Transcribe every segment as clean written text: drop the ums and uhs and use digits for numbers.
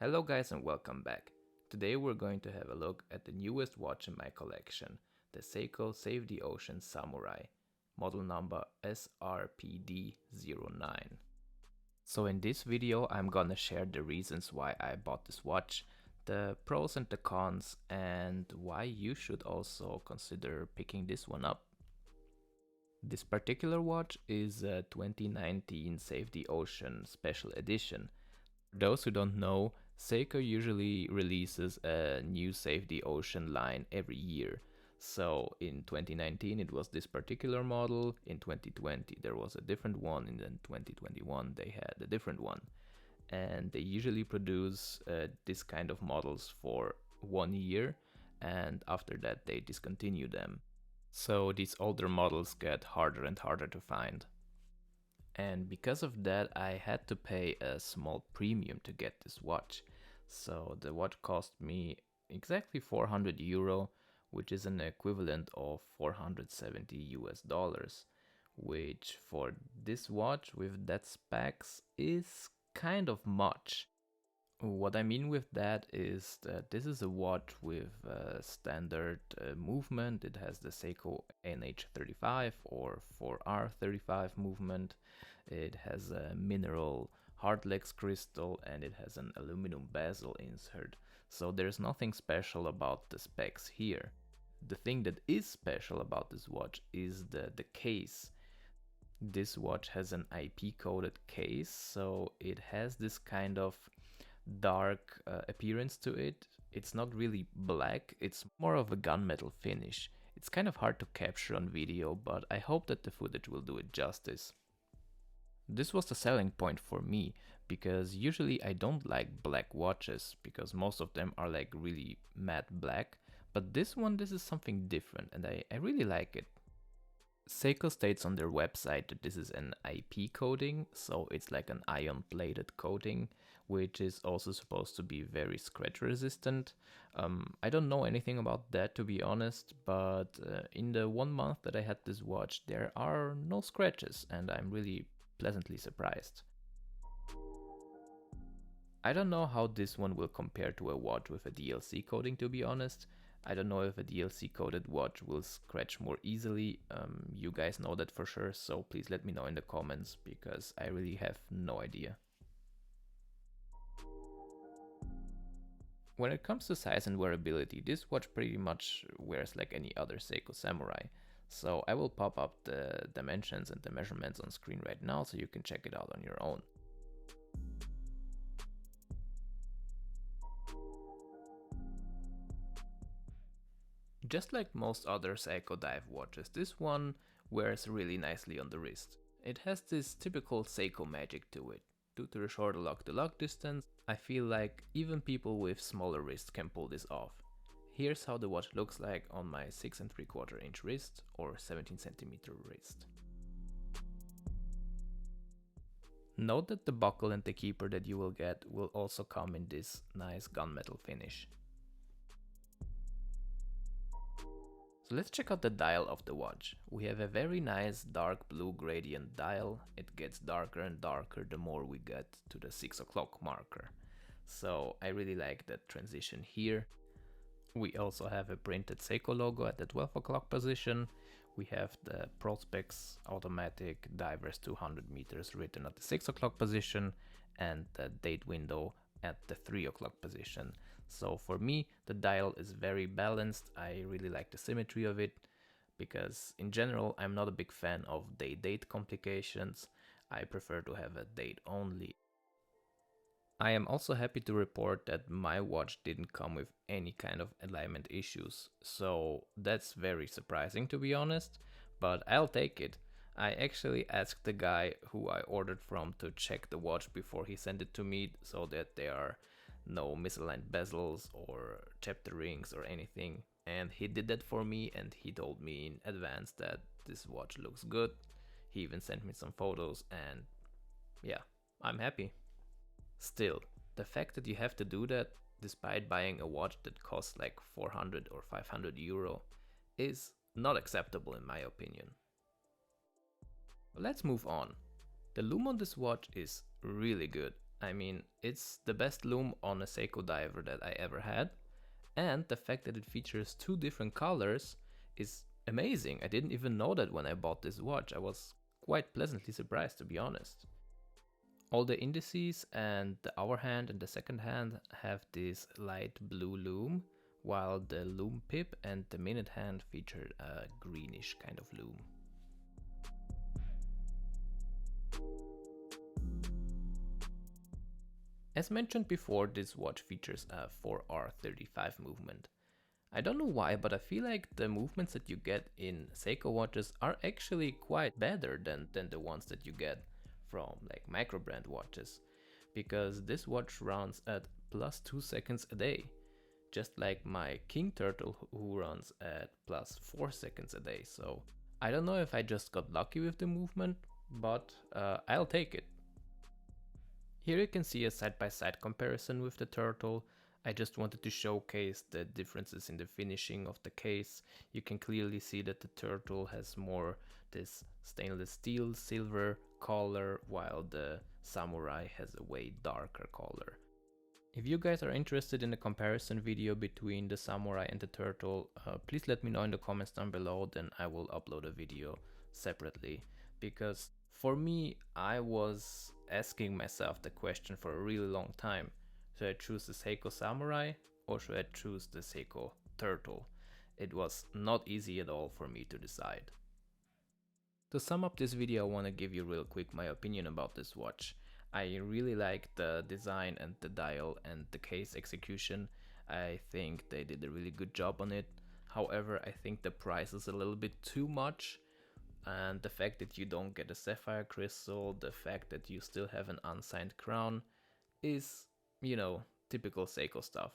Hello guys and welcome back. Today we're going to have a look at the newest watch in my collection, the SEIKO Save the Ocean Samurai, model number SRPD09. So in this video I'm gonna share the reasons why I bought this watch, the pros and the cons, and why you should also consider picking this one up. This particular watch is a 2019 Save the Ocean Special Edition. For those who don't know, SEIKO usually releases a new Save the Ocean line every year. So in 2019 it was this particular model, in 2020 there was a different one, and in 2021 they had a different one. And they usually produce this kind of models for 1 year, and after that they discontinue them. So these older models get harder and harder to find. And because of that, I had to pay a small premium to get this watch. So the watch cost me exactly 400 euro, which is an equivalent of 470 US dollars, which for this watch with that specs is kind of much. What I mean with that is that this is a watch with standard movement. It has the SEIKO NH35 or 4R35 movement. It has a mineral hardlex crystal and it has an aluminum bezel insert. So there's nothing special about the specs here. The thing that is special about this watch is the case. This watch has an IP coated case, so it has this kind of dark appearance to it. It's not really black, it's more of a gunmetal finish. It's kind of hard to capture on video, but I hope that the footage will do it justice. This was the selling point for me, because usually I don't like black watches, because most of them are like really matte black, but this is something different and I really like it. SEIKO states on their website that this is an IP coating, so it's like an ion-plated coating, which is also supposed to be very scratch resistant. I don't know anything about that, to be honest, but in the 1 month that I had this watch, there are no scratches, and I'm really pleasantly surprised. I don't know how this one will compare to a watch with a DLC coating, to be honest. I don't know if a DLC coated watch will scratch more easily. You guys know that for sure, so please let me know in the comments, because I really have no idea. When it comes to size and wearability, this watch pretty much wears like any other SEIKO Samurai. So I will pop up the dimensions and the measurements on screen right now so you can check it out on your own. Just like most other SEIKO dive watches, this one wears really nicely on the wrist. It has this typical SEIKO magic to it. Due to the shorter lock-to-lock distance, I feel like even people with smaller wrists can pull this off. Here's how the watch looks like on my 6 3/4 inch wrist or 17 centimeter wrist. Note that the buckle and the keeper that you will get will also come in this nice gunmetal finish. So let's check out the dial of the watch. We have a very nice dark blue gradient dial. It gets darker and darker the more we get to the 6 o'clock marker. So I really like that transition here. We also have a printed SEIKO logo at the 12 o'clock position. We have the Prospex automatic divers 200 meters written at the 6 o'clock position and the date window at the 3 o'clock position. So for me, the dial is very balanced. I really like the symmetry of it, because in general I'm not a big fan of day-date complications. I prefer to have a date only. I am also happy to report that my watch didn't come with any kind of alignment issues, so that's very surprising, to be honest, but I'll take it. I actually asked the guy who I ordered from to check the watch before he sent it to me, so that there are no misaligned bezels or chapter rings or anything, and he did that for me, and he told me in advance that this watch looks good. He even sent me some photos, and yeah, I'm happy. Still, the fact that you have to do that despite buying a watch that costs like 400 or 500 euro is not acceptable in my opinion. Let's move on. The lume on this watch is really good. I mean, it's the best lume on a SEIKO diver that I ever had, and the fact that it features two different colors is amazing. I didn't even know that when I bought this watch. I was quite pleasantly surprised, to be honest. All the indices and the hour hand and the second hand have this light blue lume, while the lume pip and the minute hand feature a greenish kind of lume. As mentioned before, this watch features a 4R35 movement. I don't know why, but I feel like the movements that you get in SEIKO watches are actually quite better than the ones that you get from like micro brand watches, because this watch runs at plus 2 seconds a day, just like my King Turtle who runs at plus 4 seconds a day. So I don't know if I just got lucky with the movement, but I'll take it. Here you can see a side-by-side comparison with the Turtle. I just wanted to showcase the differences in the finishing of the case. You can clearly see that the Turtle has more this stainless steel silver color, while the Samurai has a way darker color. If you guys are interested in a comparison video between the Samurai and the Turtle, please let me know in the comments down below, then I will upload a video separately. Because for me, I was asking myself the question for a really long time. Should I choose the SEIKO Samurai or should I choose the SEIKO Turtle? It was not easy at all for me to decide. To sum up this video, I want to give you real quick my opinion about this watch. I really like the design and the dial and the case execution. I think they did a really good job on it. However, I think the price is a little bit too much, and the fact that you don't get a sapphire crystal, the fact that you still have an unsigned crown is, you know, typical SEIKO stuff.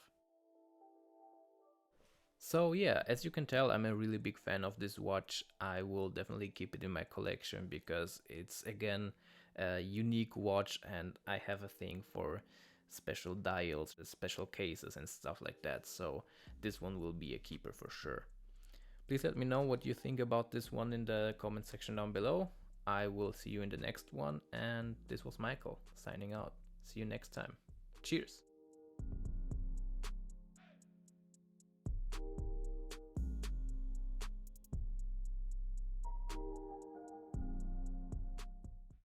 So yeah, as you can tell, I'm a really big fan of this watch. I will definitely keep it in my collection because it's again a unique watch, and I have a thing for special dials, special cases and stuff like that. So this one will be a keeper for sure. Please let me know what you think about this one in the comment section down below. I will see you in the next one, and this was Michael signing out. See you next time. Cheers!